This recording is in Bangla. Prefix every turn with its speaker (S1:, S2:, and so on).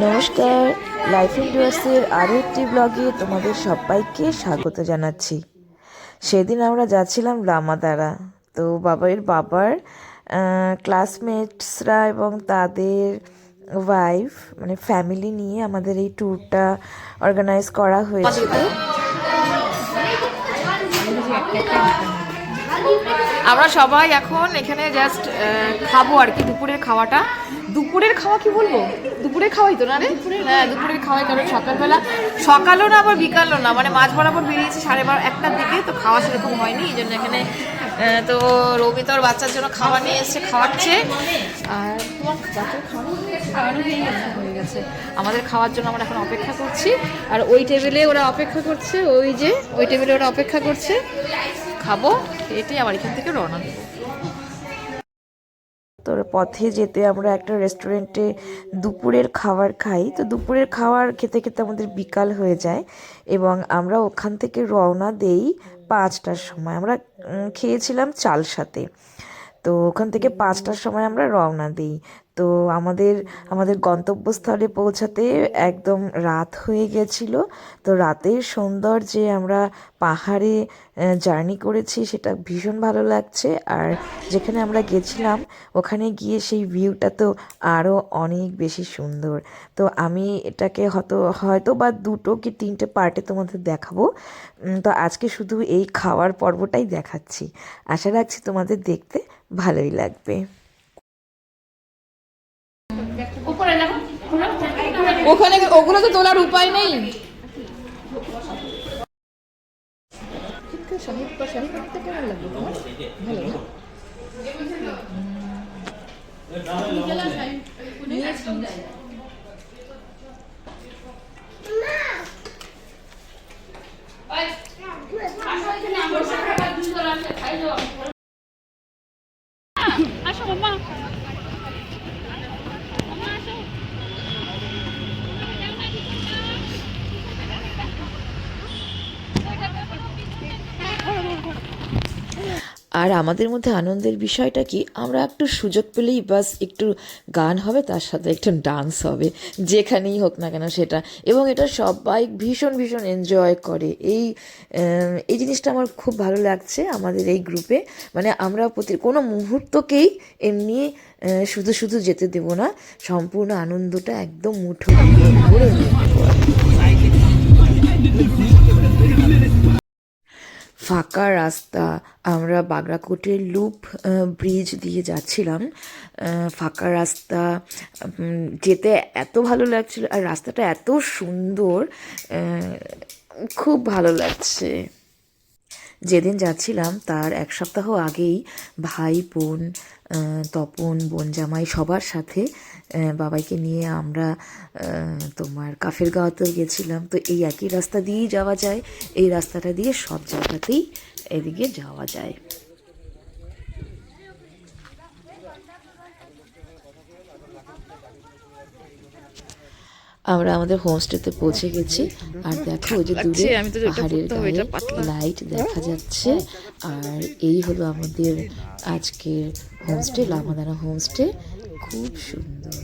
S1: নমস্কার, লাইফ ইন ডুয়ার্সের আরও একটি ব্লগে তোমাদের সবাইকে স্বাগত জানাচ্ছি। সেদিন আমরা যাচ্ছিলাম রামাদারা। তো বাবার ক্লাসমেটসরা এবং তাদের ওয়াইফ মানে ফ্যামিলি নিয়ে আমাদের এই ট্যুরটা অর্গানাইজ করা হয়েছিল।
S2: আমরা সবাই এখন এখানে জাস্ট খাবো আর কি দুপুরের খাওয়াটা। দুপুরের খাওয়া কি বলবো, দুপুরের খাওয়াই তো না রে? হ্যাঁ, দুপুরের খাওয়াই, কারণ সকালবেলা সকালও না আবার বিকালও না, মানে মাঝ বরাবর বেরিয়েছি 12:30-1টার দিকে, তো খাওয়া সেরকম হয়নি। এই জন্য এখানে তো রবি তোর বাচ্চার জন্য খাওয়া নিয়ে এসছে, খাওয়াচ্ছে। আর তোমার বাচ্চার খাওয়ানো হয়ে গেছে। আমাদের খাওয়ার জন্য আমরা এখন অপেক্ষা করছি। আর ওই টেবিলে ওরা অপেক্ষা করছে, ওই টেবিলে ওরা অপেক্ষা করছে। খাবো, এটাই আবার এখান থেকে রওনা দেবো।
S1: তোর পথে যেতে আমরা একটা রেস্টুরেন্টে দুপুরের খাবার খাই। তো দুপুরের খাবার খেতে খেতে আমাদের বিকাল হয়ে যায় এবং আমরা ওখান থেকে রওনা দেই 5টার সময়। আমরা খেয়েছিলাম চাল সাথে। তো ওখান থেকে 5টার সময় আমরা রওনা দিই। তো আমাদের গন্তব্যস্থলে পৌঁছাতে একদম রাত হয়ে গেছিল। তো রাতের সৌন্দর্যে আমরা পাহাড়ে জার্নি করেছি, সেটা ভীষণ ভালো লাগছে। আর যেখানে আমরা গেছিলাম ওখানে গিয়ে সেই ভিউটা তো আরও অনেক বেশি সুন্দর। তো আমি এটাকে হয়তো বা 2 কি 3টে পার্টে তোমাদের দেখাবো। তো আজকে শুধু এই খাওয়ার পর্বটাই দেখাচ্ছি। আশা রাখছি তোমাদের দেখতে ভালোই লাগবে।
S2: ওখানে ওগুলো তো তোলার উপায় নেই। কেমন লাগবে তোমার? আসো মাম্মা।
S1: আর আমাদের মধ্যে আনন্দের বিষয়টা কি, আমরা একটু সুযোগ পেলেই বাস একটু গান হবে, তার সাথে একটু ডান্স হবে, যেখানেই হোক না কেন সেটা। এবং এটা সবাই ভীষণ ভীষণ এনজয় করে। এই জিনিসটা আমার খুব ভালো লাগছে আমাদের এই গ্রুপে। মানে আমরা কোনো মুহূর্তকেই এমনি শুধু শুধু যেতে দেব না, সম্পূর্ণ আনন্দটা একদম মুঠো করে নেব। ফাঁকা রাস্তা, আমরা বাগরাকোটের লুপ ব্রিজ দিয়ে যাচ্ছিলাম। ফাঁকা রাস্তা, যেতে এত ভালো লাগছিল আর রাস্তাটা এত সুন্দর, খুব ভালো লাগছে। যেদিন যাচ্ছিলাম তার 1 সপ্তাহ আগেই ভাই বোন, তপন বোন জামাই সবার সাথে বাবাইকে নিয়ে আমরা তোমার কাফের গাঁওতেও গেছিলাম। তো এই একই রাস্তা দিয়েই যাওয়া যায়, এই রাস্তাটা দিয়ে সব জায়গাতেই এদিকে যাওয়া যায়। আমরা আমাদের হোমস্টেতে পৌঁছে গেছি। আর দেখো ওই যে দূরে পাহাড়ের গায়ে লাইট দেখা যাচ্ছে। আর এই হলো আমাদের আজকের হোমস্টে, লামাদানা হোমস্টে। খুব সুন্দর।